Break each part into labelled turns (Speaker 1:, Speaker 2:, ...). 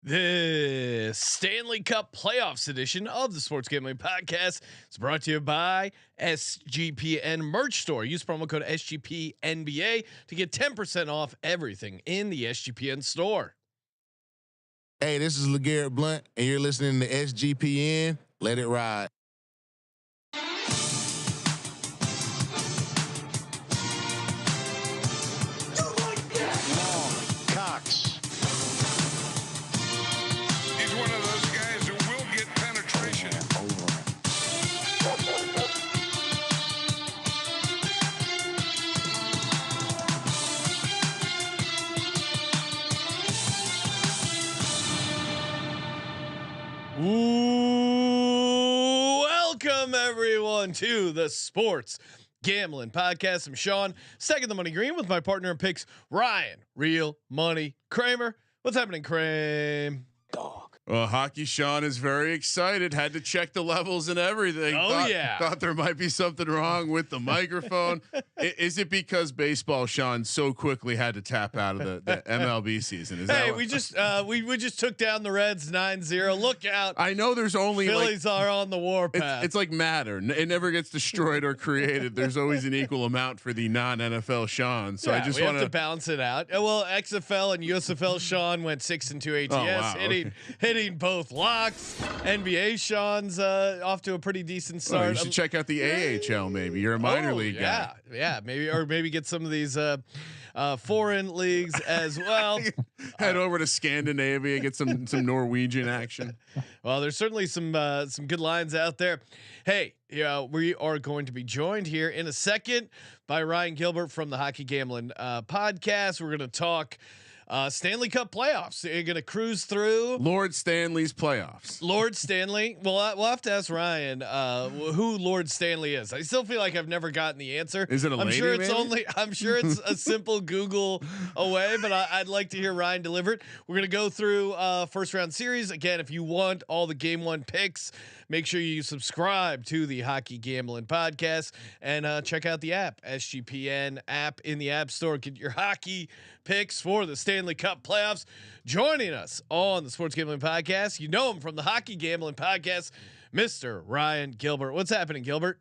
Speaker 1: This Stanley Cup Playoffs edition of the Sports Gambling Podcast is brought to you by SGPN Merch Store. Use promo code SGPNBA to get 10% off everything in the SGPN store.
Speaker 2: Hey, this is LeGarrette Blunt, and you're listening to SGPN. Let it ride.
Speaker 1: Welcome everyone to the Sports Gambling Podcast. I'm Sean, second the money green with my partner in picks, Ryan, Real Money Kramer. What's happening, Kramer?
Speaker 3: Well, Hockey Sean is very excited. Had to check the levels and everything. Thought there might be something wrong with the microphone. Is it because baseball Sean so quickly had to tap out of the MLB season?
Speaker 1: We just took down the Reds 9-0. Look out!
Speaker 3: I know there's only
Speaker 1: Phillies are on the warpath.
Speaker 3: It's like matter. It never gets destroyed or created. There's always an equal amount for the non-NFL Sean. So I just want
Speaker 1: to balance it out. Well, XFL and USFL Sean went 6-2 ATS, hitting both locks. NBA Sean's off to a pretty decent start.
Speaker 3: You should check out the AHL. Maybe you're a minor league guy.
Speaker 1: Yeah, maybe get some of these foreign leagues as well.
Speaker 3: Head over to Scandinavia, get some Norwegian action.
Speaker 1: Well, there's certainly some good lines out there. Hey, we are going to be joined here in a second by Ryan Gilbert from the Hockey Gambling Podcast. We're going to talk Stanley Cup Playoffs. You're going to cruise through
Speaker 3: Lord Stanley's playoffs.
Speaker 1: Lord Stanley. Well, we'll have to ask Ryan who Lord Stanley is. I still feel like I've never gotten the answer.
Speaker 3: Is it a lady?
Speaker 1: I'm sure it's a simple Google away, but I'd like to hear Ryan deliver it. We're going to go through first round series again. If you want all the game one picks, make sure you subscribe to the Hockey Gambling Podcast and check out the app, SGPN app in the App Store. Get your hockey picks for the Stanley Cup Playoffs. Joining us on the Sports Gambling Podcast, you know him from the Hockey Gambling Podcast, Mr. Ryan Gilbert. What's happening, Gilbert?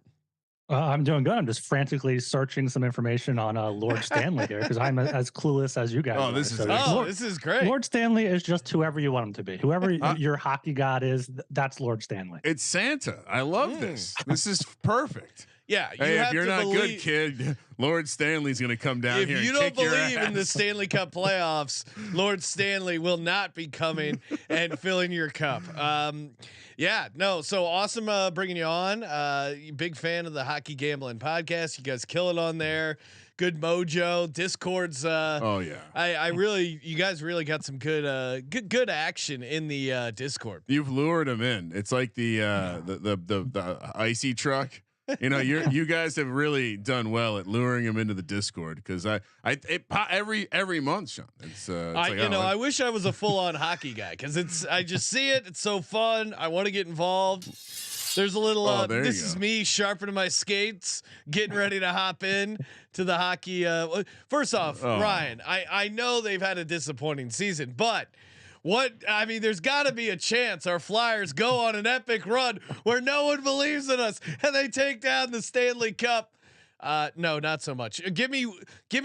Speaker 4: I'm doing good. I'm just frantically searching some information on Lord Stanley here because I'm as clueless as you guys.
Speaker 1: This is great.
Speaker 4: Lord Stanley is just whoever you want him to be. Whoever your hockey god is, that's Lord Stanley.
Speaker 3: It's Santa. I love this. This is perfect.
Speaker 1: Yeah,
Speaker 3: if you're not good, kid, Lord Stanley's going to come down here.
Speaker 1: If you don't believe in the Stanley Cup playoffs, Lord Stanley will not be coming and filling your cup. So awesome bringing you on. Big fan of the Hockey Gambling Podcast. You guys kill it on there. Good mojo. Discord's. You guys really got some good action in the Discord.
Speaker 3: You've lured them in. It's like the icy truck. You guys have really done well at luring him into the Discord because every month, Sean.
Speaker 1: I wish I was a full on hockey guy because I just see it. It's so fun. I want to get involved. There's a little. This is me sharpening my skates, getting ready to hop in to the hockey. First off, Ryan, I know they've had a disappointing season, but. There's got to be a chance our Flyers go on an epic run where no one believes in us and they take down the Stanley Cup. No, not so much. Give me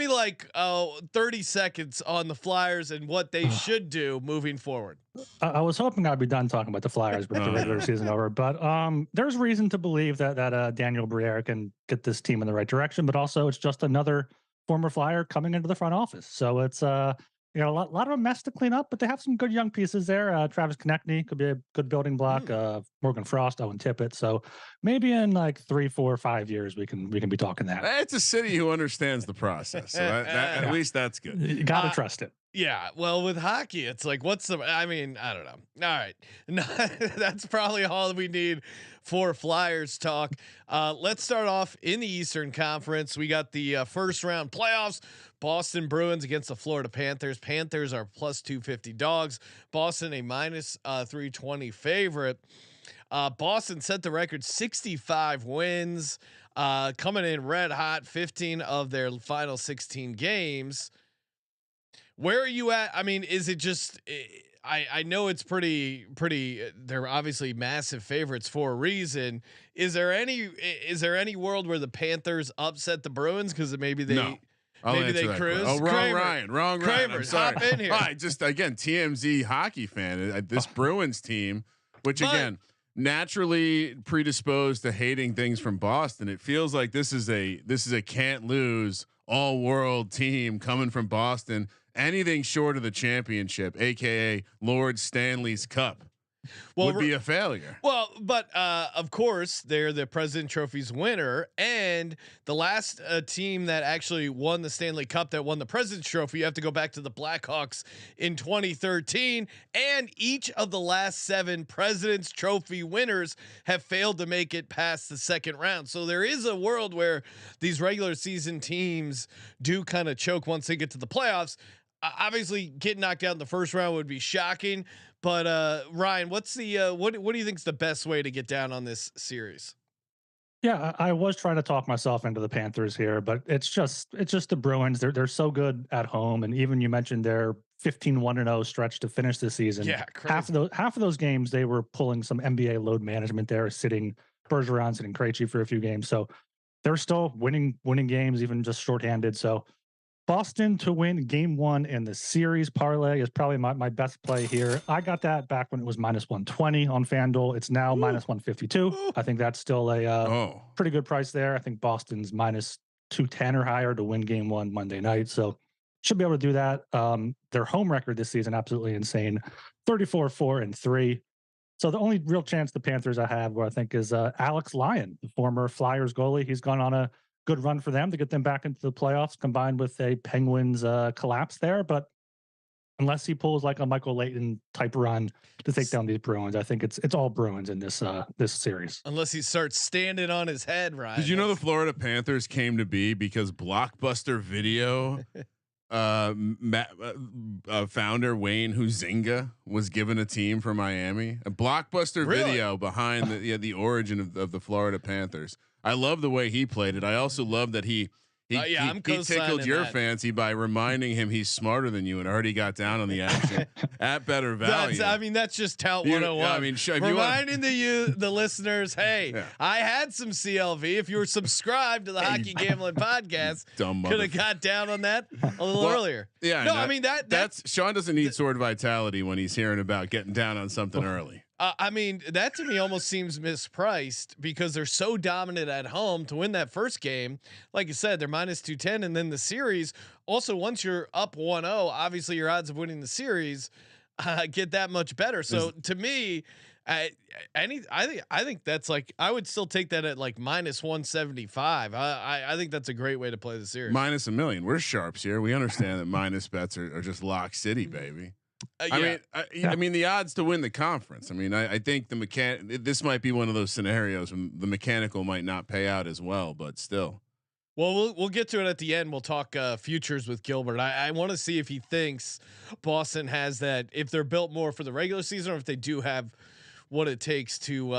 Speaker 1: like 30 seconds on the Flyers and what they should do moving forward.
Speaker 4: I was hoping I'd be done talking about the Flyers with the regular season over, but there's reason to believe that Daniel Briere can get this team in the right direction, but also it's just another former Flyer coming into the front office. So it's a lot of a mess to clean up, but they have some good young pieces there. Travis Konechny could be a good building block. Morgan Frost, Owen Tippett. So maybe in like 3, 4, 5 years we can be talking that.
Speaker 3: It's a city who understands the process. So at least that's good.
Speaker 4: You gotta trust it.
Speaker 1: Yeah, well, with hockey, it's like, I don't know. All right, that's probably all we need for Flyers talk. Let's start off in the Eastern Conference. We got the first round playoffs. Boston Bruins against the Florida Panthers. Panthers are plus 250 dogs. Boston a minus 320 favorite. Boston set the record 65 wins, coming in red hot, 15 of their final 16 games. Where are you at? I mean, is it just? I know it's pretty. They're obviously massive favorites for a reason. Is there any world where the Panthers upset the Bruins because maybe they?
Speaker 3: No.
Speaker 1: Maybe they cruise.
Speaker 3: Oh, wrong
Speaker 1: Kramer.
Speaker 3: Ryan. Wrong Ryan. I'm sorry.
Speaker 1: Hop in here.
Speaker 3: I just again TMZ hockey fan. This Bruins team, which again naturally predisposed to hating things from Boston. It feels like this is a can't lose all world team coming from Boston. Anything short of the championship, aka Lord Stanley's Cup, would be a failure.
Speaker 1: Well, but of course they're the President Trophy's winner, and the last team that actually won the Stanley Cup that won the President's Trophy. You have to go back to the Blackhawks in 2013, and each of the last 7 President's Trophy winners have failed to make it past the second round. So there is a world where these regular season teams do kind of choke once they get to the playoffs. Obviously, getting knocked out in the first round would be shocking. But Ryan, what's the what do you think is the best way to get down on this series?
Speaker 4: Yeah, I was trying to talk myself into the Panthers here, but it's just the Bruins. They're so good at home, and even you mentioned their 15-1-0 stretch to finish the season.
Speaker 1: Yeah, crazy.
Speaker 4: Half of those games they were pulling some NBA load management there, sitting Bergeron, sitting Krejci for a few games. So they're still winning games, even just shorthanded. So Boston to win game 1 in the series parlay is probably my best play here. I got that back when it was -120 on FanDuel. It's now -152. I think that's still a pretty good price there. I think Boston's -210 or higher to win game 1 Monday night. So should be able to do that. Their home record this season, absolutely insane. 34-4-3. So the only real chance the Panthers I have, where I think is Alex Lyon, the former Flyers goalie. He's gone on a good run for them to get them back into the playoffs, combined with a Penguins collapse there. But unless he pulls like a Michael Leighton type run to take down these Bruins, I think it's all Bruins in this series.
Speaker 1: Unless he starts standing on his head, right?
Speaker 3: Did you know the Florida Panthers came to be because Blockbuster Video founder Wayne Huizenga was given a team for Miami? A Blockbuster Video behind the origin of the Florida Panthers. I love the way he played it. I also love that he tickled your fancy by reminding him he's smarter than you and already got down on the action at better value.
Speaker 1: That's just tout 101.
Speaker 3: I mean,
Speaker 1: reminding the listeners, hey, I had some CLV. If you were subscribed to the Hockey Gambling Podcast, could have got down on that a little earlier.
Speaker 3: Yeah, no, I mean that's Sean doesn't need sword vitality when he's hearing about getting down on something early.
Speaker 1: I mean, that to me almost seems mispriced because they're so dominant at home to win that first game. Like you said, they're -210, and then the series. Also, once you're up 1-0, obviously your odds of winning the series get that much better. So to me, I think that's like, I would still take that at like -175. I think that's a great way to play the series.
Speaker 3: -1 million. We're sharps here. We understand that minus bets are just lock city, baby. I mean, the odds to win the conference. I mean, I think this might be one of those scenarios when the mechanical might not pay out as well, but still.
Speaker 1: Well, we'll get to it at the end. We'll talk futures with Gilbert. I want to see if he thinks Boston has that, if they're built more for the regular season, or if they do have what it takes to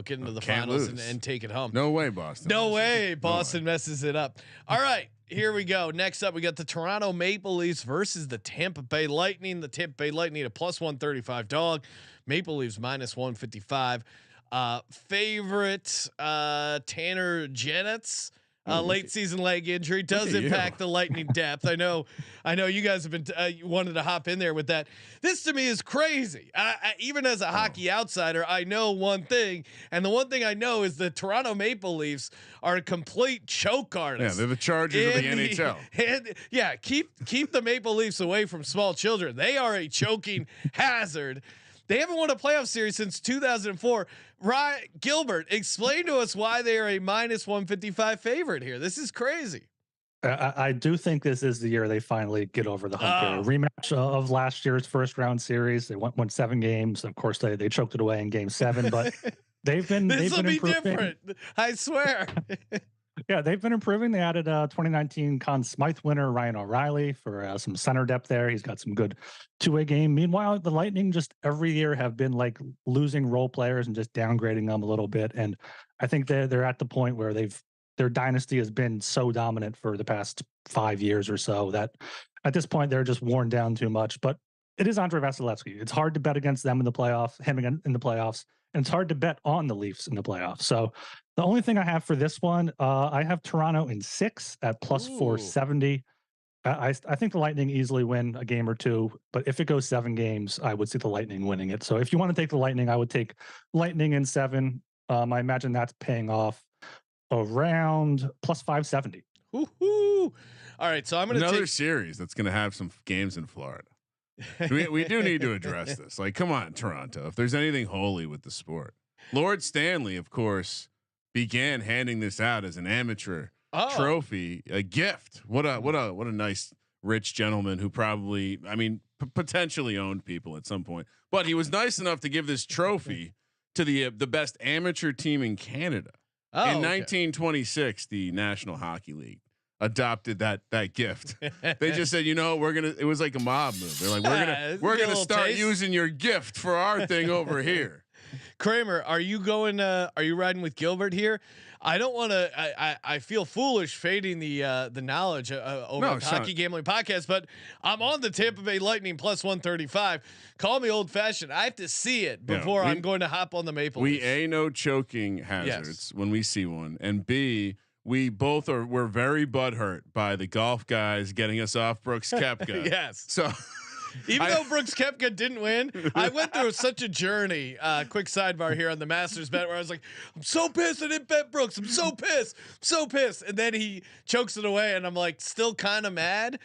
Speaker 1: get into the finals and take it home.
Speaker 3: No way, Boston.
Speaker 1: No way, Boston messes it up. All right. Here we go. Next up, we got the Toronto Maple Leafs versus the Tampa Bay Lightning. The Tampa Bay Lightning a +135 dog. Maple Leafs -155. Favorite Tanner Janet's late season leg injury does impact the Lightning depth. I know you guys have been wanted to hop in there with that. This to me is crazy. Even as a hockey outsider, I know one thing, and the one thing I know is the Toronto Maple Leafs are a complete choke artist.
Speaker 3: Yeah, they're the Chargers of the NHL.
Speaker 1: And keep the Maple Leafs away from small children. They are a choking hazard. They haven't won a playoff series since 2004. Gilbert, explain to us why they are a -155 favorite here. This is crazy.
Speaker 4: I do think this is the year they finally get over the hump here. Rematch of last year's first round series. They won 7 games. Of course, they choked it away in game 7, but they've been improving.
Speaker 1: Different. I swear.
Speaker 4: Yeah, they've been improving. They added 2019 Conn Smythe winner Ryan O'Reilly for some center depth there. He's got some good two-way game. Meanwhile, the Lightning just every year have been like losing role players and just downgrading them a little bit. And I think they're at the point where their dynasty has been so dominant for the past 5 years or so that at this point they're just worn down too much. But It is Andrei Vasilevsky. It's hard to bet against them in the playoffs, him in the playoffs, and it's hard to bet on the Leafs in the playoffs. So the only thing I have for this one, I have Toronto in 6 at plus 470. I think the Lightning easily win a game or two, but if it goes 7 games, I would see the Lightning winning it. So if you want to take the Lightning, I would take Lightning in 7. I imagine that's paying off around plus 570.
Speaker 1: Woo-hoo. All right, so I'm going to
Speaker 3: another series that's going to have some games in Florida. we do need to address this. Like, come on, Toronto. If there's anything holy with the sport, Lord Stanley, of course, began handing this out as an amateur trophy, a gift. What a nice rich gentleman who probably, I mean, potentially owned people at some point, but he was nice enough to give this trophy to the best amateur team in Canada. In 1926, the National Hockey League adopted that gift. They just said, it was like a mob move. They're like, we're gonna start using your gift for our thing over here.
Speaker 1: Kramer, are you riding with Gilbert here? I don't want to. I feel foolish fading the knowledge over the Hockey Gambling Podcast, but I'm on the Tampa Bay Lightning plus 135. Call me old fashioned. I have to see it before I'm going to hop on the Maple Leafs.
Speaker 3: We know choking hazards when we see one, and B, we're very butthurt by the golf guys getting us off Brooks Koepka.
Speaker 1: Yes.
Speaker 3: So.
Speaker 1: Even though Brooks Koepka didn't win, I went through such a journey. Quick sidebar here on the Masters bet where I was like, I'm so pissed I didn't bet Brooks. I'm so pissed. And then he chokes it away, and I'm like, still kind of mad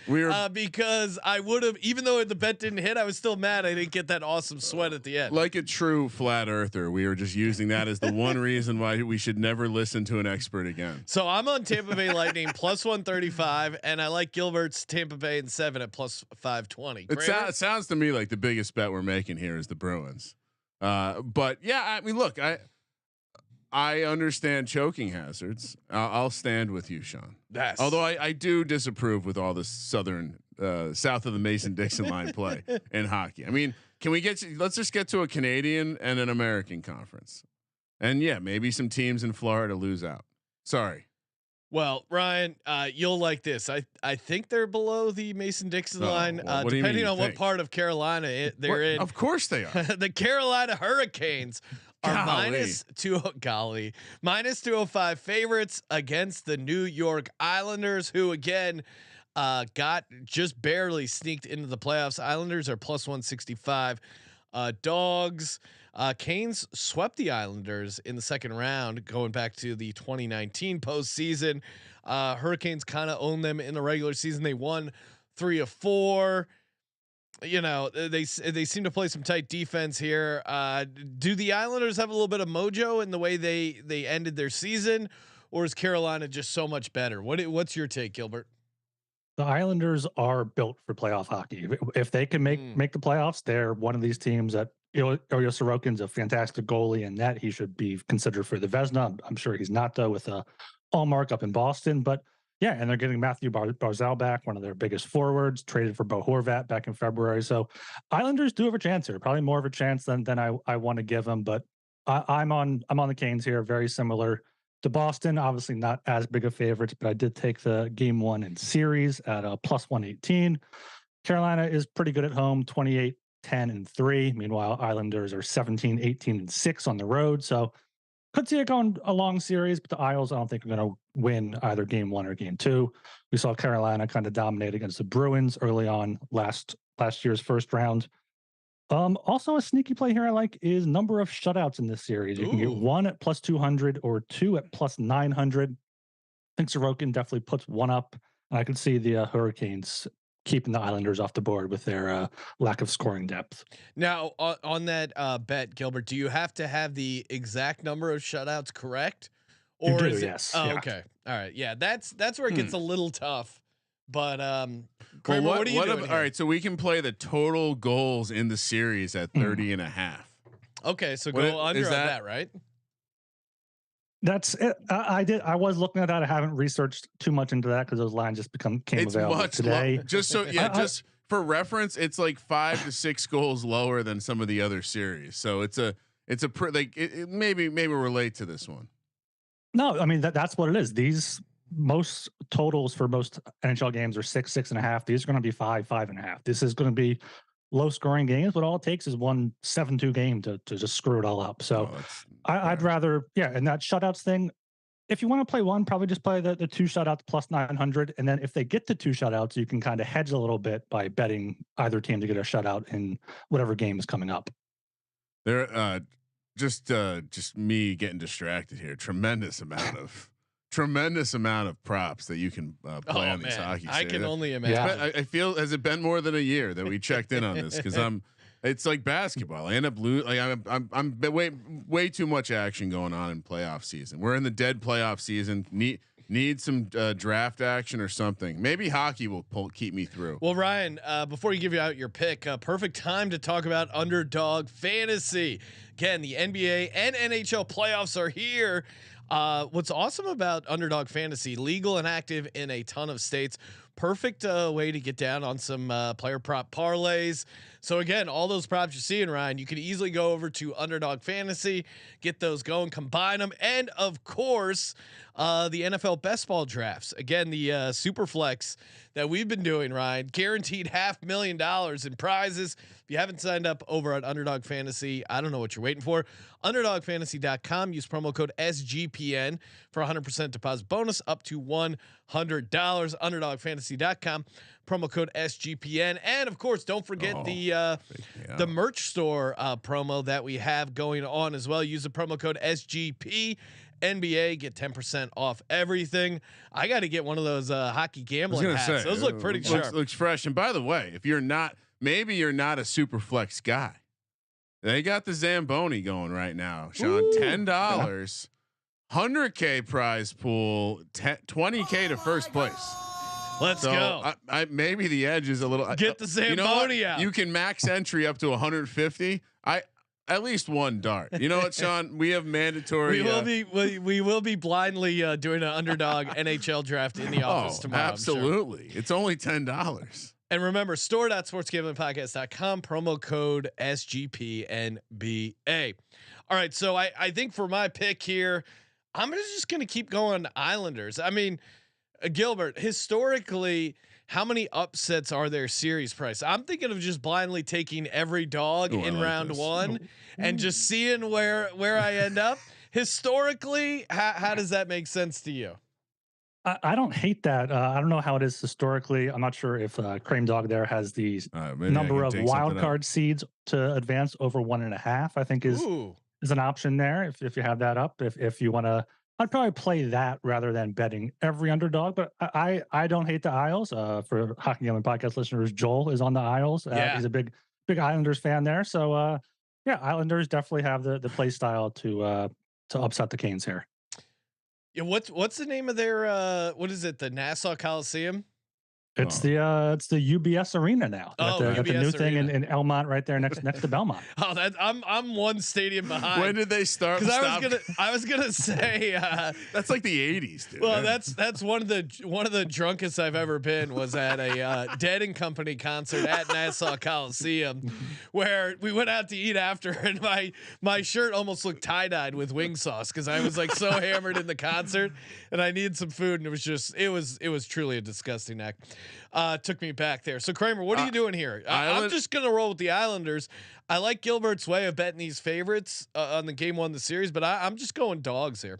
Speaker 1: because I would have, even though the bet didn't hit, I was still mad I didn't get that awesome sweat at the end.
Speaker 3: Like a true flat earther, we were just using that as the one reason why we should never listen to an expert again.
Speaker 1: So I'm on Tampa Bay Lightning plus 135, and I like Gilbert's Tampa Bay in 7 at plus 520.
Speaker 3: It sounds to me like the biggest bet we're making here is the Bruins. But yeah, I mean, look, I understand choking hazards. I'll stand with you, Sean.
Speaker 1: Yes.
Speaker 3: Although I do disapprove with all this south of the Mason-Dixon line play in hockey. I mean, let's just get to a Canadian and an American conference. And yeah, maybe some teams in Florida lose out. Sorry.
Speaker 1: Well, Ryan, you'll like this. I think they're below the Mason-Dixon line, depending on what part of Carolina they're in.
Speaker 3: Of course they are.
Speaker 1: The Carolina Hurricanes are minus 205 favorites against the New York Islanders, who again got just barely sneaked into the playoffs. Islanders are plus 165 dogs. Canes swept the Islanders in the second round, going back to the 2019 postseason. Hurricanes kind of owned them in the regular season. They won 3 of 4. They seem to play some tight defense here. Do the Islanders have a little bit of mojo in the way they ended their season, or is Carolina just so much better? What's your take, Gilbert?
Speaker 4: The Islanders are built for playoff hockey. If they can make the playoffs, they're one of these teams that Ilya Sorokin's a fantastic goalie, and that he should be considered for the Vezina. I'm sure he's not, though, with Allmark up in Boston. But yeah, and they're getting Matthew Barzal back, one of their biggest forwards, traded for Bo Horvat back in February. So Islanders do have a chance here, probably more of a chance than I want to give them. But I'm on the Canes here, very similar to Boston. Obviously not as big a favorites, but I did take the game 1 in series at plus 118. Carolina is pretty good at home, 28-10-3. Meanwhile, Islanders are 17-18-6 on the road. So could see it going a long series, but the Isles, I don't think are going to win either game 1 or game 2. We saw Carolina kind of dominate against the Bruins early on last year's first round. Also a sneaky play here I like is number of shutouts in this series. You can get 1 at plus 200 or 2 at plus 900. I think Sorokin definitely puts 1 up, and I can see the Hurricanes keeping the Islanders off the board with their lack of scoring depth.
Speaker 1: Now, on that bet, Gilbert, do you have to have the exact number of shutouts correct?
Speaker 4: Or you do, yes.
Speaker 1: Oh, yeah. Okay. All right. Yeah, that's where it gets a little tough. But Kramer, what are you doing?
Speaker 3: All right, so we can play the total goals in the series at 30.5.
Speaker 1: Okay, so go under on that, right?
Speaker 4: That's it. I was looking at that. I haven't researched too much into that because those lines just came available today.
Speaker 3: Just for reference, it's like 5 to 6 goals lower than some of the other series. So maybe relate to this one.
Speaker 4: No, I mean that's what it is. These most totals for most NHL games are 6, 6.5. These are going to be 5, 5.5. This is going to be low scoring games, but all it takes is one 7-2 game to just screw it all up. So I'd rather, and that shutouts thing, if you want to play one, probably just play the 2 shutouts plus 900. And then if they get to 2 shutouts, you can kind of hedge a little bit by betting either team to get a shutout in whatever game is coming up.
Speaker 3: There, just me getting distracted here. Tremendous amount of props that you can play on these hockey.
Speaker 1: I can only imagine.
Speaker 3: I feel, has it been more than a year that we checked in on this? Because it's like basketball. I end up losing. Like I'm way too much action going on in playoff season. We're in the dead playoff season. Need some draft action or something. Maybe hockey will keep me through.
Speaker 1: Well, Ryan, before you give out your pick, perfect time to talk about Underdog Fantasy. Again, the NBA and NHL playoffs are here. What's awesome about Underdog Fantasy, legal and active in a ton of states. Perfect way to get down on some player prop parlays. So again, all those props you're seeing, Ryan, you can easily go over to Underdog Fantasy, get those going, combine them, and of course, the NFL best ball drafts. Again, the Superflex that we've been doing, Ryan, guaranteed $500,000 in prizes. If you haven't signed up over at Underdog Fantasy, I don't know what you're waiting for. UnderdogFantasy.com. Use promo code SGPN for 100% deposit bonus up to $100. UnderdogFantasy.com. Promo code SGPN. And of course, don't forget the merch store promo that we have going on as well. Use the promo code SGP. NBA, get 10% off everything. I got to get one of those hockey gambling hats. Those look pretty sharp.
Speaker 3: Looks fresh. And by the way, if you're not, maybe you're not a super flex guy. They got the Zamboni going right now, Sean. $10, 100K prize pool, 20K to first place.
Speaker 1: Let's go.
Speaker 3: I maybe the edge is a little.
Speaker 1: Get the Zamboni out.
Speaker 3: You can max entry up to 150. At least one dart. You know what, Sean? We have mandatory.
Speaker 1: We will be blindly doing an Underdog NHL draft in the office tomorrow.
Speaker 3: Absolutely, it's only $10.
Speaker 1: And remember, store.sportsgamblingpodcast.com, promo code SGPNBA. All right, so I think for my pick here, I'm just going to keep going Islanders. I mean, Gilbert, historically, how many upsets are there series price? I'm thinking of just blindly taking every dog in round one and just seeing where I end up. Historically, how does that make sense to you?
Speaker 4: I don't hate that. I don't know how it is historically. I'm not sure if Cream Dog there has the number of wild card seeds to advance over 1.5. I think is an option there if you have that up. If you want to, I'd probably play that rather than betting every underdog. But I don't hate the Isles. For Hockey Gambling Podcast listeners, Joel is on the Isles. He's a big Islanders fan there. So Islanders definitely have the play style to upset the Canes here.
Speaker 1: Yeah, what's the name of their what is it? The Nassau Coliseum?
Speaker 4: It's the UBS Arena now. Got the new thing in Elmont right there next to Belmont.
Speaker 1: Oh, I'm one stadium behind.
Speaker 3: When did they start?
Speaker 1: Because I was gonna say
Speaker 3: that's like the 80s, dude.
Speaker 1: Well, that's one of the drunkest I've ever been was at a Dead and Company concert at Nassau Coliseum, where we went out to eat after, and my shirt almost looked tie-dyed with wing sauce because I was like so hammered in the concert, and I needed some food, and it was truly a disgusting act. Took me back there. So Kramer, what are you doing here? I'm just gonna roll with the Islanders. I like Gilbert's way of betting these favorites on the game one of the series, but I'm just going dogs here.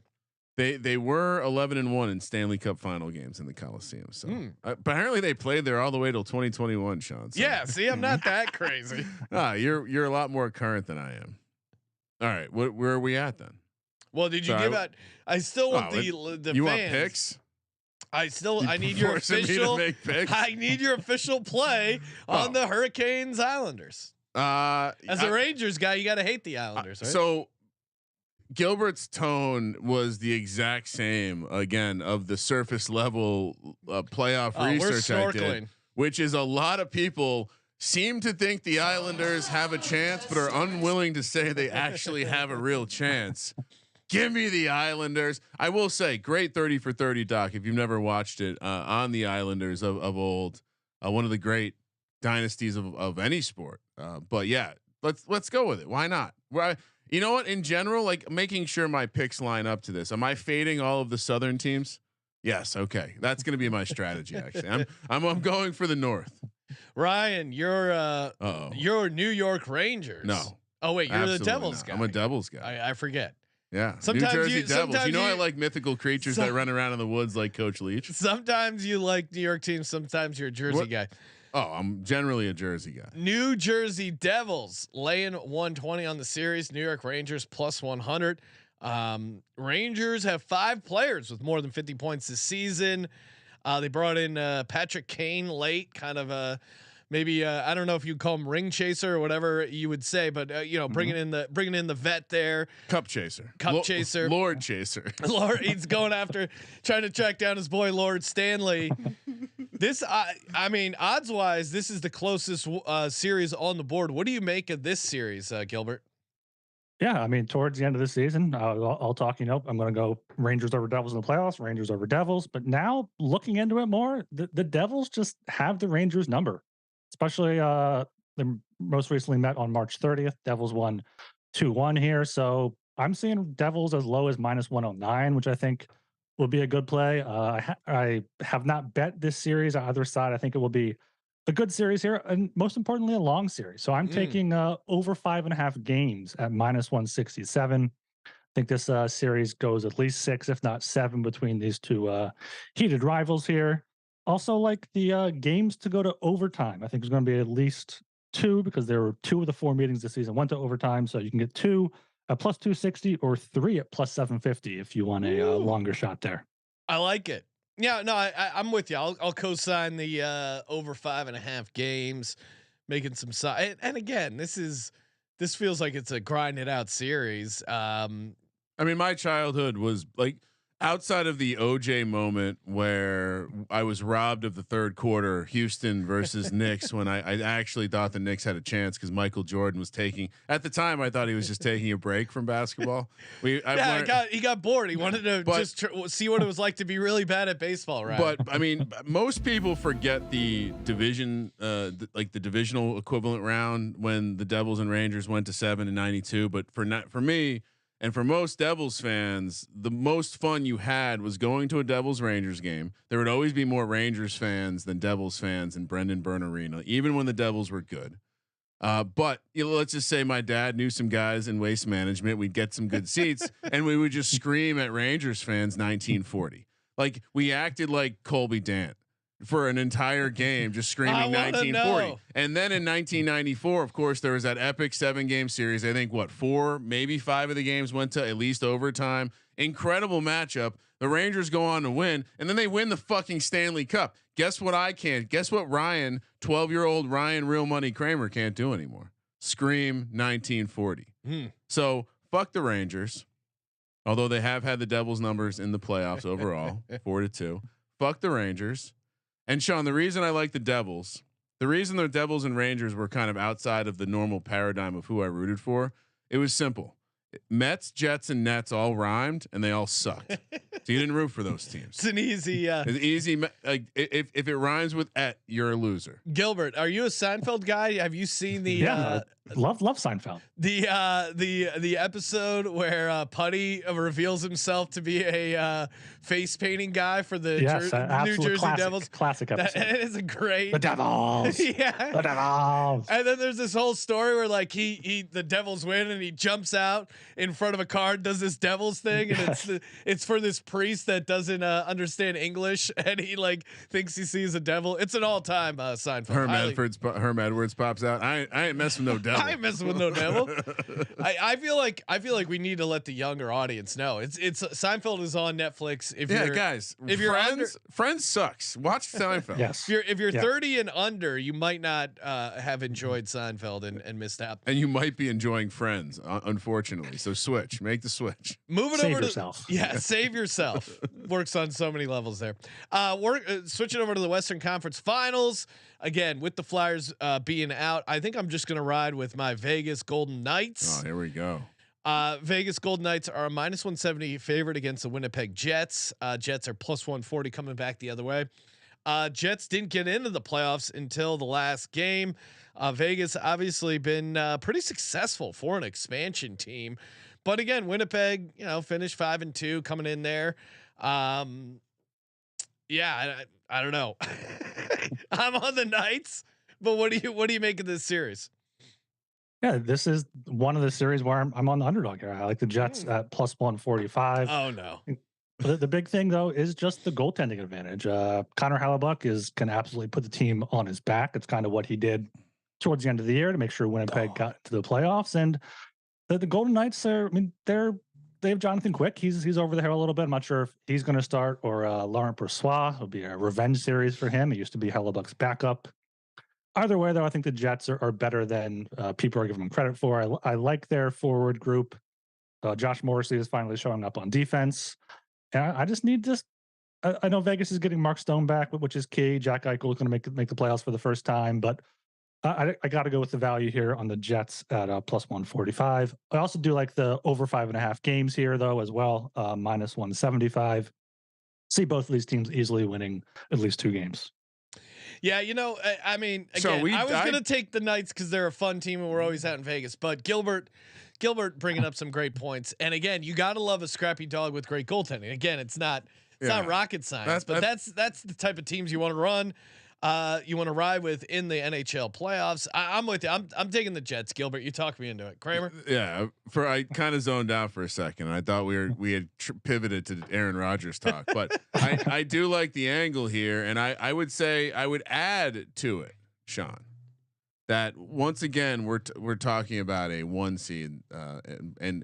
Speaker 3: They were 11-1 in Stanley Cup final games in the Coliseum. So apparently they played there all the way till 2021, Sean. So.
Speaker 1: Yeah, see, I'm not that crazy.
Speaker 3: You're a lot more current than I am. All right, where are we at then?
Speaker 1: Well, did you give out? I still want the
Speaker 3: you
Speaker 1: fans.
Speaker 3: Want picks?
Speaker 1: I need your official. I need your official play on the Hurricanes Islanders. As a Rangers guy, you got to hate the Islanders, right?
Speaker 3: So Gilbert's tone was the exact same again of the surface level playoff research I did, which is a lot of people seem to think the Islanders have a chance, but are unwilling to say they actually have a real chance. Give me the Islanders. I will say, great 30 for 30 doc. If you've never watched it, on the Islanders of old, one of the great dynasties of any sport. But yeah, let's go with it. Why not? You know what? In general, like making sure my picks line up to this. Am I fading all of the Southern teams? Yes. Okay, that's going to be my strategy. Actually, I'm going for the North.
Speaker 1: Ryan, you're New York Rangers.
Speaker 3: No.
Speaker 1: Oh wait, you're the Devils guy.
Speaker 3: I'm a Devils guy.
Speaker 1: I forget.
Speaker 3: Yeah.
Speaker 1: Sometimes
Speaker 3: New Jersey
Speaker 1: you,
Speaker 3: Devils.
Speaker 1: sometimes
Speaker 3: You know I like mythical creatures that run around in the woods like Coach Leach.
Speaker 1: Sometimes you like New York teams. Sometimes you're a Jersey guy.
Speaker 3: Oh, I'm generally a Jersey guy.
Speaker 1: New Jersey Devils laying 120 on the series. New York Rangers plus 100. Rangers have 5 players with more than 50 points this season. They brought in Patrick Kane late, kind of maybe I don't know if you'd call him ring chaser or whatever you would say, but bringing in the vet there,
Speaker 3: cup chaser, Lord chaser.
Speaker 1: Lord, he's going after trying to track down his boy Lord Stanley. This, I mean, odds wise, this is the closest series on the board. What do you make of this series, Gilbert?
Speaker 4: Yeah, I mean, towards the end of the season, I'll talk. I'm going to go Rangers over Devils in the playoffs, Rangers over Devils. But now, looking into it more, the Devils just have the Rangers number. Especially, they most recently met on March 30th. Devils won 2-1 here, so I'm seeing Devils as low as -109, which I think will be a good play. I have not bet this series on either side. I think it will be a good series here, and most importantly, a long series. So I'm taking over 5.5 games at -167. I think this series goes at least 6, if not 7, between these two heated rivals here. Also, like the games to go to overtime. I think there's going to be at least 2 because there were 2 of the 4 meetings this season went to overtime. So you can get 2 at +260 or 3 at +750 if you want a longer shot there.
Speaker 1: I like it. Yeah, no, I'm with you. I'll co-sign the over 5.5 games, making some side. And again, this feels like it's a grinded out series.
Speaker 3: I mean, my childhood was like outside of the OJ moment where I was robbed of the third quarter, Houston versus Knicks, when I actually thought the Knicks had a chance because Michael Jordan was taking. At the time, I thought he was just taking a break from basketball.
Speaker 1: He got bored. He wanted to see what it was like to be really bad at baseball, right?
Speaker 3: But I mean, most people forget the division, the divisional equivalent round when the Devils and Rangers went to 7 in '92. But for me. And for most Devils fans, the most fun you had was going to a Devils Rangers game. There would always be more Rangers fans than Devils fans in Brendan Byrne Arena, even when the Devils were good. But let's just say my dad knew some guys in waste management. We'd get some good seats, and we would just scream at Rangers fans 1940. Like we acted like Colby Dant for an entire game, just screaming 1940. And then in 1994, of course, there was that epic 7-game series. I think 4, maybe 5 of the games went to at least overtime. Incredible matchup. The Rangers go on to win, and then they win the fucking Stanley Cup. Guess what I can't? Guess what Ryan, 12-year-old Ryan Real Money Kramer can't do anymore? Scream 1940. So fuck the Rangers. Although they have had the Devils numbers in the playoffs overall, 4-2. Fuck the Rangers. And Sean, the reason I like the Devils, the reason the Devils and Rangers were kind of outside of the normal paradigm of who I rooted for, it was simple. Mets, Jets, and Nets all rhymed, and they all sucked. So you didn't root for those teams.
Speaker 1: It's an easy.
Speaker 3: It's easy. Like if it rhymes with "et," you're a loser.
Speaker 1: Gilbert, are you a Seinfeld guy? Have you seen the?
Speaker 4: Love Seinfeld.
Speaker 1: The episode where Putty reveals himself to be a face painting guy for the New Jersey Devils.
Speaker 4: Classic episode.
Speaker 1: It is a great.
Speaker 4: The Devils.
Speaker 1: Yeah.
Speaker 4: The Devils.
Speaker 1: And then there's this whole story where like the Devils win and he jumps out in front of a car and does this Devils thing, and it's for this priest that doesn't understand English, and he like thinks he sees a devil. It's an all-time Seinfeld.
Speaker 3: Herm Edwards pops out. I ain't messing with no devil.
Speaker 1: I ain't messing with no devil. I feel like we need to let the younger audience know. It's Seinfeld is on Netflix. If you're
Speaker 3: Friends sucks. Watch Seinfeld.
Speaker 4: Yes.
Speaker 1: If you're 30 and under, you might not have enjoyed Seinfeld and missed out.
Speaker 3: And you might be enjoying Friends, unfortunately. So make the switch.
Speaker 4: Save yourself.
Speaker 1: Save yourself. Works on so many levels there. Switching over to the Western Conference Finals again with the Flyers being out. I think I'm just gonna ride with my Vegas Golden Knights.
Speaker 3: Oh, here we go.
Speaker 1: Vegas Golden Knights are a -170 favorite against the Winnipeg Jets. Jets are +140 coming back the other way. Jets didn't get into the playoffs until the last game. Vegas obviously been pretty successful for an expansion team, but again, Winnipeg, finished 5-2 coming in there. I don't know. I'm on the Knights. But what do you make of this series?
Speaker 4: Yeah, this is one of the series where I'm on the underdog here. I like the Jets at plus 145.
Speaker 1: Oh no.
Speaker 4: The big thing though is just the goaltending advantage. Connor Hellebuyck can absolutely put the team on his back. It's kind of what he did towards the end of the year to make sure Winnipeg got to the playoffs. And the Golden Knights are, they have Jonathan Quick. He's over there a little bit. I'm not sure if he's going to start or Laurent Brossoit. It'll be a revenge series for him. He used to be Hellebuck's backup. Either way, though, I think the Jets are better than people are giving them credit for. I like their forward group. Josh Morrissey is finally showing up on defense. And I just need this. I know Vegas is getting Mark Stone back, which is key. Jack Eichel is going to make the playoffs for the first time, but I got to go with the value here on the Jets at plus 145. I also do like the over 5.5 games here, though, as well, minus 175. See both of these teams easily winning at least 2 games.
Speaker 1: Yeah, I mean, again, I was going to take the Knights because they're a fun team and we're always out in Vegas. But Gilbert bringing up some great points. And again, you got to love a scrappy dog with great goaltending. Again, it's not rocket science, but that's the type of teams you want to run. You want to ride with in the NHL playoffs. I'm with you. I'm taking the Jets. Gilbert, you talked me into it. Kramer.
Speaker 3: Yeah. I kind of zoned out for a second. I thought we had pivoted to Aaron Rodgers talk, but I do like the angle here, and I would say I would add to it, Sean, that once again we're talking about a 1 seed, and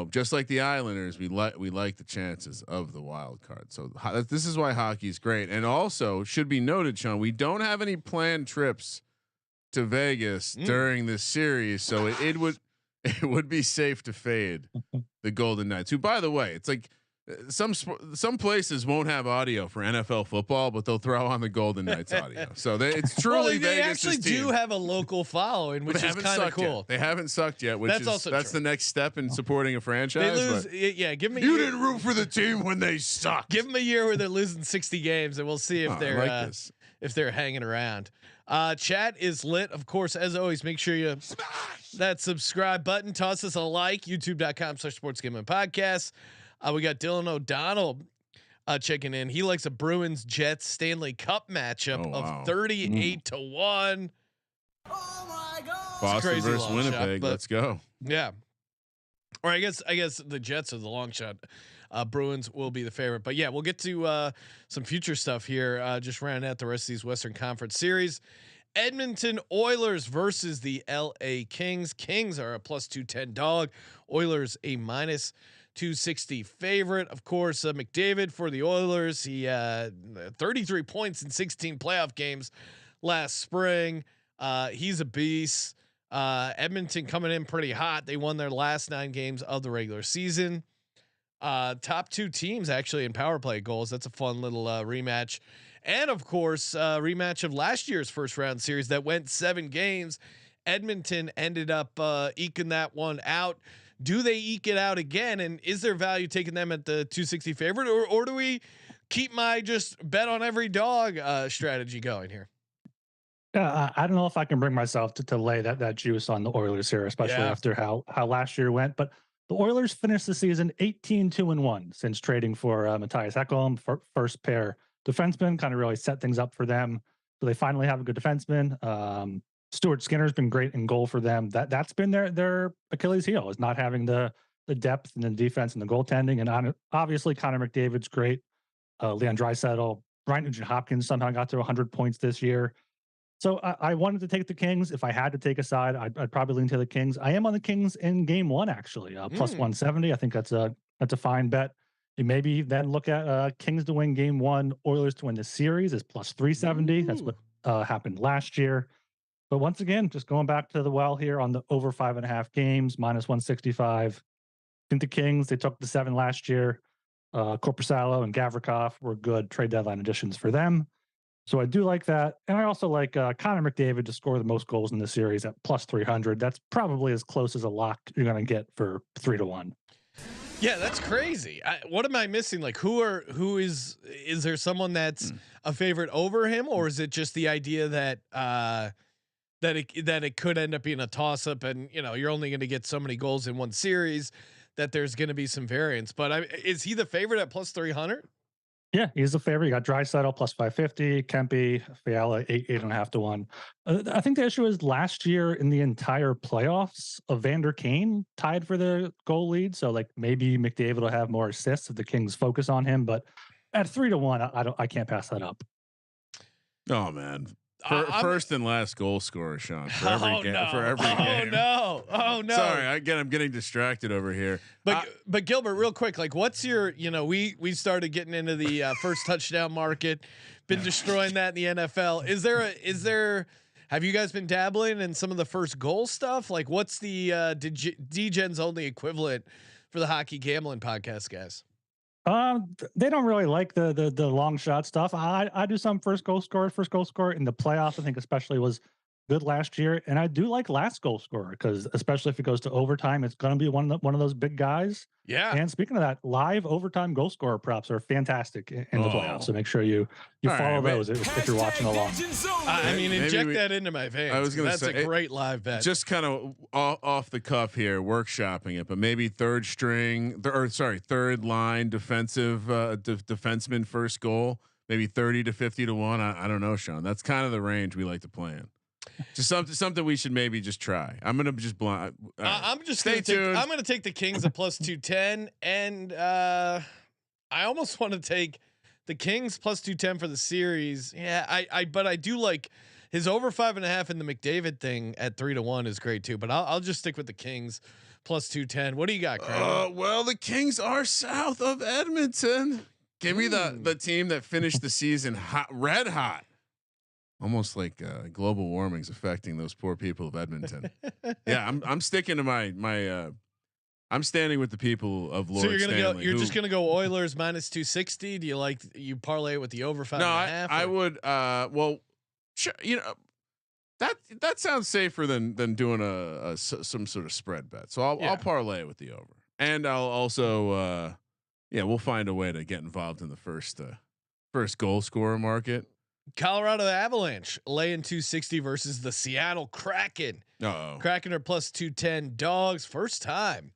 Speaker 3: just like the Islanders, we like the chances of the wild card. So this is why hockey is great. And also should be noted, Sean, we don't have any planned trips to Vegas during this series. So it would be safe to fade the Golden Knights, who, by the way, it's like some places won't have audio for NFL football, but they'll throw on the Golden Knights audio. So it's truly
Speaker 1: they
Speaker 3: Vegas'
Speaker 1: actually
Speaker 3: team.
Speaker 1: do have a local following, which is kind of cool.
Speaker 3: Yet. They haven't sucked yet, which that's the next step in supporting a franchise.
Speaker 1: They lose, give me.
Speaker 3: You didn't root for the team when they suck.
Speaker 1: Give them a year where they're losing 60 games, and we'll see if if they're hanging around. Chat is lit, of course. As always, make sure you smash that subscribe button. Toss us a like. YouTube.com/SportsGamblingPodcast. We got Dylan O'Donnell checking in. He likes a Bruins Jets Stanley Cup matchup of 38-1.
Speaker 2: Oh my God!
Speaker 3: Boston versus Winnipeg. Let's go.
Speaker 1: Yeah. Or I guess the Jets are the long shot. Bruins will be the favorite, but yeah, we'll get to some future stuff here. Just rounding out the rest of these Western Conference series. Edmonton Oilers versus the LA Kings. Kings are a plus 210 dog. Oilers a minus 260 favorite. Of course, McDavid for the Oilers. He 33 points in 16 playoff games last spring. He's a beast. Edmonton coming in pretty hot. They won their last 9 games of the regular season. Top 2 teams actually in power play goals. That's a fun little rematch. And of course, rematch of last year's first round series that went 7 games. Edmonton ended up eking that one out. Do they eke it out again? And is there value taking them at the 260 favorite, or do we keep my just bet on every dog strategy going here?
Speaker 4: Yeah, I don't know if I can bring myself to lay that juice on the Oilers here, especially after how last year went. But the Oilers finished the season 18-2-1 since trading for Matthias Ekholm, first pair defenseman, kind of really set things up for them. So they finally have a good defenseman. Stuart Skinner's been great in goal for them. That's been their Achilles heel, is not having the depth and the defense and the goaltending. And obviously Connor McDavid's great. Leon Draisaitl, Ryan Nugent-Hopkins somehow got to 100 points this year. So I wanted to take the Kings. If I had to take a side, I'd probably lean to the Kings. I am on the Kings in game 1 actually, plus 170. I think that's a fine bet. And maybe then look at Kings to win game 1, Oilers to win the series is plus 370. That's what happened last year. But once again, just going back to the well here on the over 5.5 games, minus 165. I think the Kings, they took the 7 last year. Korpisalo and Gavrikov were good trade deadline additions for them. So I do like that. And I also like Connor McDavid to score the most goals in the series at plus 300. That's probably as close as a lock you're going to get for 3-1.
Speaker 1: Yeah, that's crazy. What am I missing? Like, who is there someone that's a favorite over him, or is it just the idea that it could end up being a toss up, and you're only going to get so many goals in one series, that there's going to be some variance? But is he the favorite at plus 300?
Speaker 4: Yeah, he's the favorite. You got Draisaitl plus 550, Kempe, Fiala 8.5 to 1. I think the issue is last year in the entire playoffs, Evander Kane tied for the goal lead. So like maybe McDavid will have more assists if the Kings focus on him. But at 3 to 1, I can't pass that up.
Speaker 3: Oh man. First and last goal scorer, Sean. For every game.
Speaker 1: Oh no!
Speaker 3: Sorry, I'm getting distracted over here.
Speaker 1: But Gilbert, real quick, like, what's your? We started getting into the first touchdown market, been destroying that in the NFL. Is there? Have you guys been dabbling in some of the first goal stuff? Like, what's the DGen's only equivalent for the hockey gambling podcast guys?
Speaker 4: They don't really like the long shot stuff. I do some first goal scorer in the playoffs. I think especially was good last year, and I do like last goal scorer because especially if it goes to overtime, it's going to be one of those big guys.
Speaker 1: Yeah.
Speaker 4: And speaking of that, live overtime goal scorer props are fantastic in the playoffs. So make sure you follow those if you're watching along.
Speaker 1: I mean, inject that into my veins. I was going to say that's a great live bet.
Speaker 3: Just kind of off the cuff here, workshopping it, but maybe third line defensive defenseman first goal, maybe 30 to 50 to 1. I don't know, Sean. That's kind of the range we like to play in. Just something we should maybe just try. I'm gonna just blind.
Speaker 1: I'm just stay tuned. I'm gonna take the Kings at plus 210, and I almost want to take the Kings plus 210 for the series. Yeah, but I do like his over 5.5 in the McDavid thing at 3 to 1 is great too. But I'll just stick with the Kings plus 210. What do you got, Craig?
Speaker 3: Well, the Kings are south of Edmonton. Give me the team that finished the season red hot. Almost like global warming's affecting those poor people of Edmonton. Yeah, I'm sticking to my. I'm standing with the people of Lord. So Stanley.
Speaker 1: You're just gonna go Oilers minus 260. Do you parlay it with the over 5.5? No,
Speaker 3: I would. Well, that sounds safer than doing some sort of spread bet. So I'll parlay it with the over, and I'll also we'll find a way to get involved in the first goal scorer market.
Speaker 1: Colorado Avalanche laying 260 versus the Seattle Kraken. Kraken are plus 210 dogs. First time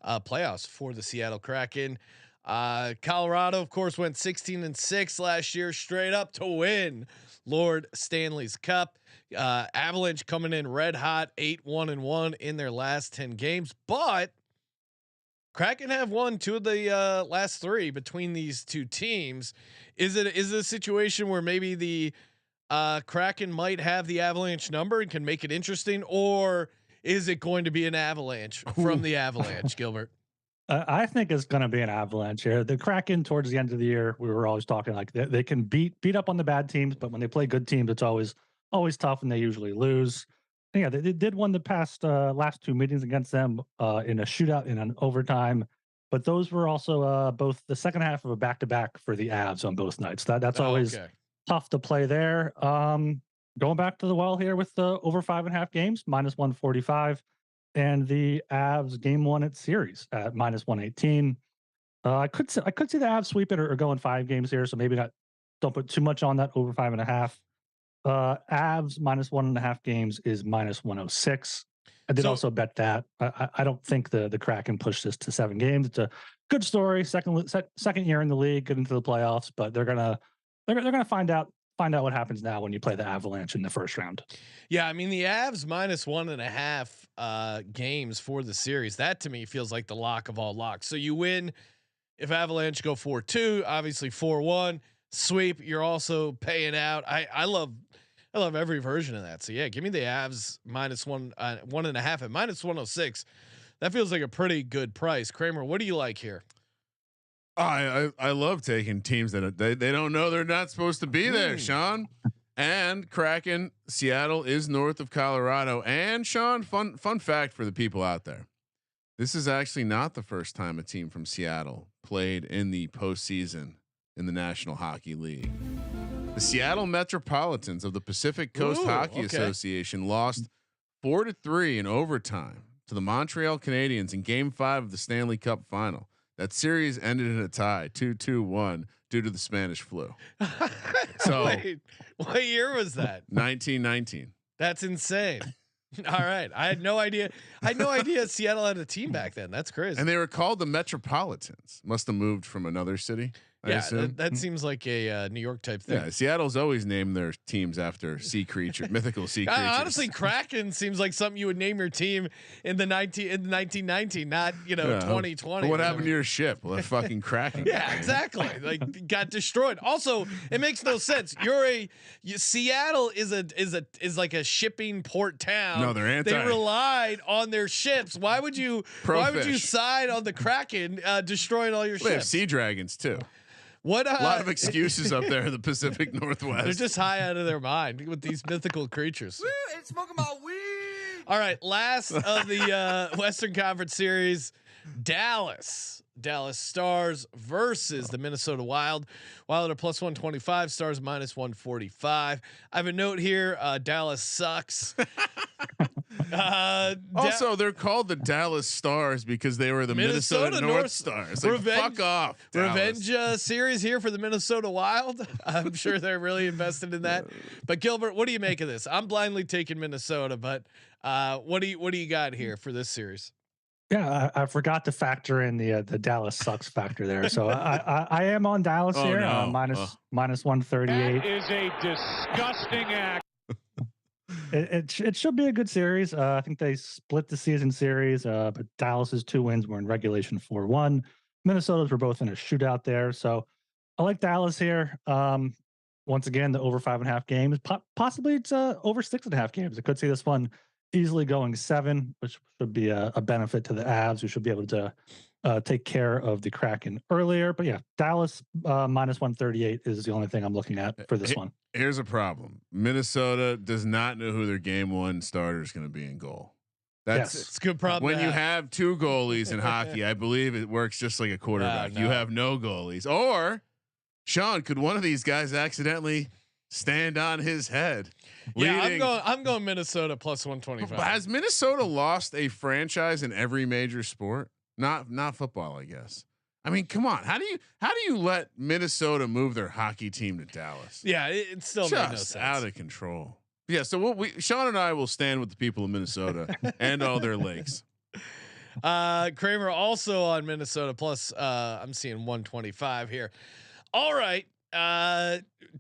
Speaker 1: playoffs for the Seattle Kraken. Colorado, of course, went 16-6 last year, straight up to win Lord Stanley's Cup. Avalanche coming in red hot, 8-1-1 in their last 10 games, but Kraken have won 2 of the last 3 between these two teams. Is it a situation where maybe the Kraken might have the Avalanche number and can make it interesting, or is it going to be an Avalanche from the Avalanche, Gilbert?
Speaker 4: I think it's going to be an Avalanche here. The Kraken towards the end of the year, we were always talking like they can beat up on the bad teams, but when they play good teams, it's always tough and they usually lose. And yeah, they did win the past last 2 meetings against them in a shootout in an overtime. But those were also both the second half of a back-to-back for the Avs on both nights. That's always tough to play there. Going back to the well here with the over 5.5 games, minus 145, and the Avs game 1 at series at minus 118. I could see the Avs sweep it or go in 5 games here, so maybe don't put too much on that over 5.5. Avs minus 1.5 games is minus 106. I did also bet that. I don't think the Kraken pushed this to 7 games. It's a good story. Second year in the league, get into the playoffs, but they're gonna find out what happens now when you play the Avalanche in the first round.
Speaker 1: Yeah, I mean the Avs minus 1.5 games for the series. That to me feels like the lock of all locks. So you win if Avalanche go 4-2, obviously 4-1 sweep. You're also paying out. I love every version of that. So yeah, give me the Avs minus 1.5 at minus 106. That feels like a pretty good price. Kramer, what do you like here?
Speaker 3: I love taking teams that they don't know they're not supposed to be there, Sean. And Kraken, Seattle is north of Colorado. And Sean, fun fact for the people out there. This is actually not the first time a team from Seattle played in the postseason in the National Hockey League. The Seattle Metropolitans of the Pacific Coast Hockey Association lost 4-3 in overtime to the Montreal Canadiens in Game 5 of the Stanley Cup Final. That series ended in a tie, 2-2-1, due to the Spanish flu. So,
Speaker 1: wait, what year was that?
Speaker 3: 1919.
Speaker 1: That's insane. All right, I had no idea. Seattle had a team back then. That's crazy.
Speaker 3: And they were called the Metropolitans. Must have moved from another city.
Speaker 1: That seems like a New York type thing.
Speaker 3: Yeah, Seattle's always named their teams after mythical sea creatures.
Speaker 1: Honestly, Kraken seems like something you would name your team in the 1990, not 2020.
Speaker 3: But what happened to your ship? Well, that fucking Kraken.
Speaker 1: Yeah, exactly. Like got destroyed. Also, it makes no sense. Seattle is like a shipping port town.
Speaker 3: No, they're anti.
Speaker 1: They relied on their ships. Why would you side on the Kraken destroying all your ships?
Speaker 3: They have sea dragons too.
Speaker 1: What
Speaker 3: a lot of excuses up there in the Pacific Northwest.
Speaker 1: They're just high out of their mind with these mythical creatures.
Speaker 5: Ain't smoking my weed.
Speaker 1: All right, last of the Western Conference series, Dallas Stars versus the Minnesota Wild. Wild are plus 125, Stars minus 145. I have a note here. Dallas sucks.
Speaker 3: Also, they're called the Dallas Stars because they were the Minnesota North Stars. Like, fuck off.
Speaker 1: Dallas. Revenge series here for the Minnesota Wild. I'm sure they're really invested in that. But Gilbert, what do you make of this? I'm blindly taking Minnesota, but what do you got here for this series?
Speaker 4: Yeah, I forgot to factor in the Dallas sucks factor there. So I am on Dallas here.
Speaker 3: No.
Speaker 4: Minus 138.
Speaker 5: That is a disgusting act.
Speaker 4: It should be a good series. I think they split the season series, but Dallas's 2 wins were in regulation 4-1. Minnesota's were both in a shootout there. So I like Dallas here. Once again, the over 5.5 games. Possibly it's over 6.5 games. I could see this one easily going 7, which should be a benefit to the Avs, who should be able to take care of the Kraken earlier. But yeah, Dallas minus 138 is the only thing I'm looking at for this one.
Speaker 3: Here's a problem. Minnesota does not know who their game 1 starter is going to be in goal.
Speaker 1: It's a good problem.
Speaker 3: When you have 2 goalies in hockey, I believe it works just like a quarterback. No. You have no goalies. Or, Sean, could one of these guys accidentally stand on his head?
Speaker 1: Yeah, I'm going Minnesota plus 125.
Speaker 3: Has Minnesota lost a franchise in every major sport? Not football, I guess. I mean, come on. How do you let Minnesota move their hockey team to Dallas?
Speaker 1: Yeah, it's still
Speaker 3: just
Speaker 1: made no sense.
Speaker 3: Out of control. Yeah, so Sean and I will stand with the people of Minnesota and all their lakes.
Speaker 1: Kramer also on Minnesota plus I'm seeing 125 here. All right.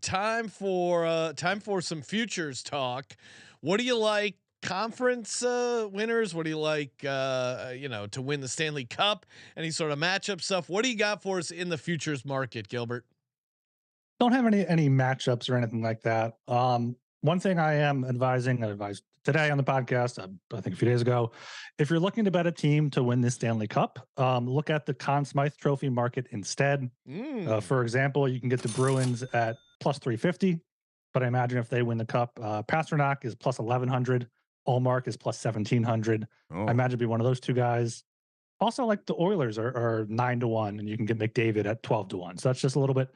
Speaker 1: Time for some futures talk. What do you like? Conference winners? What do you like? To win the Stanley Cup? Any sort of matchup stuff? What do you got for us in the futures market, Gilbert?
Speaker 4: Don't have any matchups or anything like that. One thing I am advised today on the podcast, I think a few days ago, if you're looking to bet a team to win the Stanley Cup, look at the Conn Smythe Trophy market instead. For example, you can get the Bruins at plus 350, but I imagine if they win the Cup, Pasternak is plus 1100. Allmark is plus 1700. I imagine it'd be one of those 2 guys. Also, like the Oilers are 9-1, and you can get McDavid at 12-1. So that's just a little bit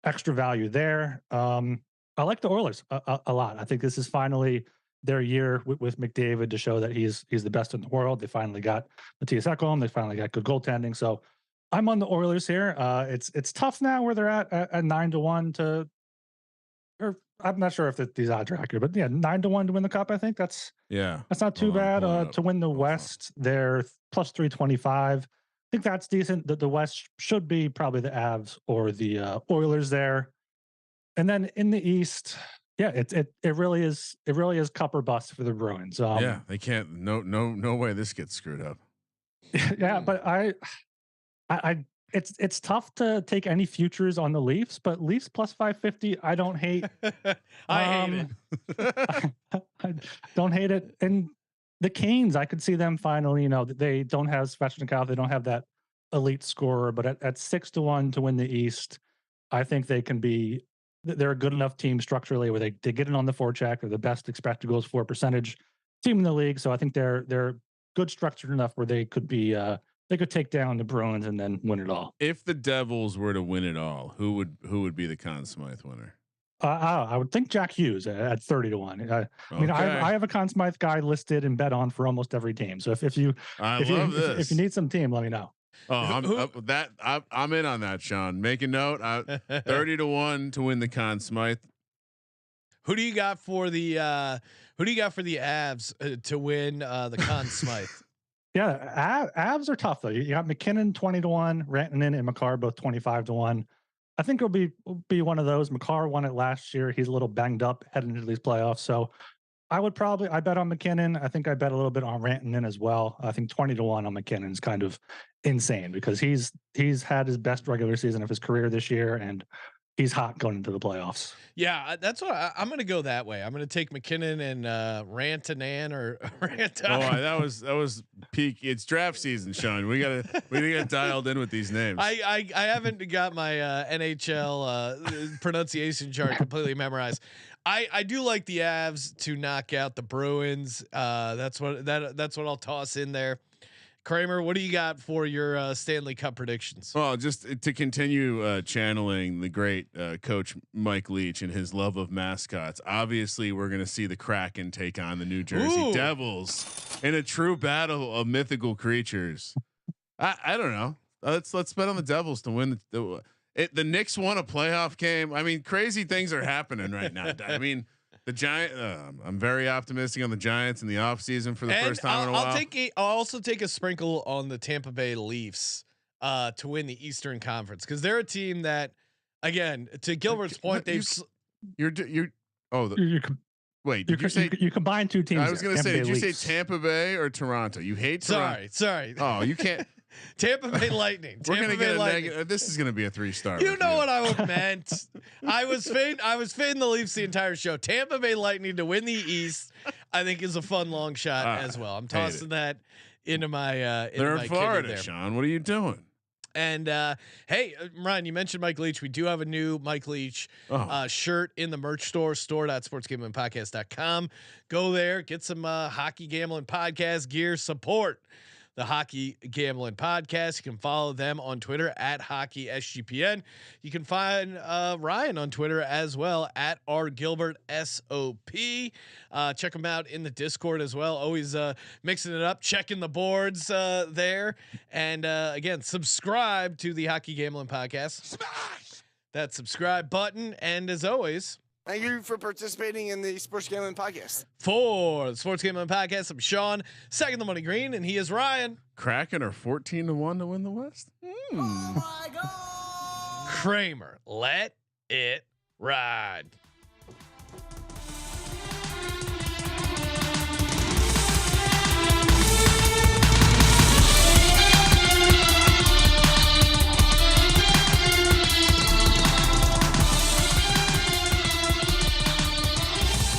Speaker 4: extra value there. I like the Oilers a lot. I think this is finally their year with McDavid to show that he's the best in the world. They finally got Mattias Ekholm. They finally got good goaltending. So I'm on the Oilers here. It's tough now where they're at 9-1 or I'm not sure if these odds are accurate, but yeah, 9-1 to win the Cup. I think that's not too bad. To win the West, they're plus 325. I think that's decent. The West should be probably the Avs or the Oilers there. And then in the East, yeah, it really is cup or bust for the Bruins.
Speaker 3: They can't. No way this gets screwed up.
Speaker 4: Yeah, but I it's tough to take any futures on the Leafs, but Leafs plus 550, I don't hate.
Speaker 1: I hate it.
Speaker 4: I don't hate it. And the Canes, I could see them finally. They don't have Svechnikov, they don't have that elite scorer, but at 6-1 to win the East, I think they can be. They're a good enough team structurally where they get it on the forecheck. They're the best expected goals for percentage team in the league. So I think they're good structured enough where they could be they could take down the Bruins and then win it all.
Speaker 3: If the Devils were to win it all, who would be the Conn Smythe winner?
Speaker 4: I would think Jack Hughes at 30-1. I mean, I have a Conn Smythe guy listed and bet on for almost every team. So if you need some team, let me know.
Speaker 3: I'm in on that, Sean. Make a note. 30-1 to win the Conn Smythe.
Speaker 1: Who do you got for the Avs to win the Conn Smythe?
Speaker 4: Yeah, Avs are tough though. You got McKinnon 20-1, Rantanen and Makar both 25-1. I think it'll be one of those. McCarr won it last year. He's a little banged up heading into these playoffs. So I bet on McKinnon. I think I bet a little bit on Rantanen as well. I think 20-1 on McKinnon is kind of insane because he's had his best regular season of his career this year, and he's hot going into the playoffs.
Speaker 1: Yeah, that's what I'm going to go that way. I'm going to take McKinnon and Rantanen or
Speaker 3: Rantanen. Oh, that was peak. It's draft season, Sean. We gotta dialed in with these names.
Speaker 1: I haven't got my NHL pronunciation chart completely memorized. I do like the Avs to knock out the Bruins. That's what I'll toss in there. Kramer, what do you got for your Stanley Cup predictions?
Speaker 3: Well, just to continue channeling the great coach Mike Leach and his love of mascots. Obviously, we're going to see the Kraken take on the New Jersey Devils in a true battle of mythical creatures. I don't know. Let's bet on the Devils to win the Knicks won a playoff game. I mean, crazy things are happening right now. I mean, the Giant. I'm very optimistic on the Giants in the offseason for the first time in a while.
Speaker 1: I'll also take a sprinkle on the Tampa Bay Leafs to win the Eastern Conference because they're a team that, again, to Gilbert's point,
Speaker 3: wait. Did you say
Speaker 4: you combine two teams?
Speaker 3: I was going to say, did you say Tampa Bay or Toronto? You hate Toronto.
Speaker 1: Sorry.
Speaker 3: Oh, you can't.
Speaker 1: Tampa Bay Lightning.
Speaker 3: We're gonna get a negative. This is gonna be a 3-star.
Speaker 1: You know what I meant. I was fading the Leafs the entire show. Tampa Bay Lightning to win the East, I think, is a fun long shot as well. I'm tossing that into my.
Speaker 3: They're in Florida, there. Sean. What are you doing?
Speaker 1: And hey, Ryan, you mentioned Mike Leach. We do have a new Mike Leach shirt in the merch store.sportsgamblingpodcast.com. Go there, get some hockey gambling podcast gear. Support the Hockey Gambling Podcast. You can follow them on Twitter at HockeySGPN. You can find Ryan on Twitter as well at rgilbertsop. Check them out in the Discord as well. Always mixing it up, checking the boards there. And again, subscribe to the Hockey Gambling Podcast. Smash that subscribe button. And as always,
Speaker 6: thank you for participating in the Sports Gambling Podcast.
Speaker 1: For the Sports Gambling Podcast, I'm Sean, second the money green, and he is Ryan.
Speaker 3: Kraken are 14-1 to win the West.
Speaker 6: Oh my God.
Speaker 1: Kramer, let it ride.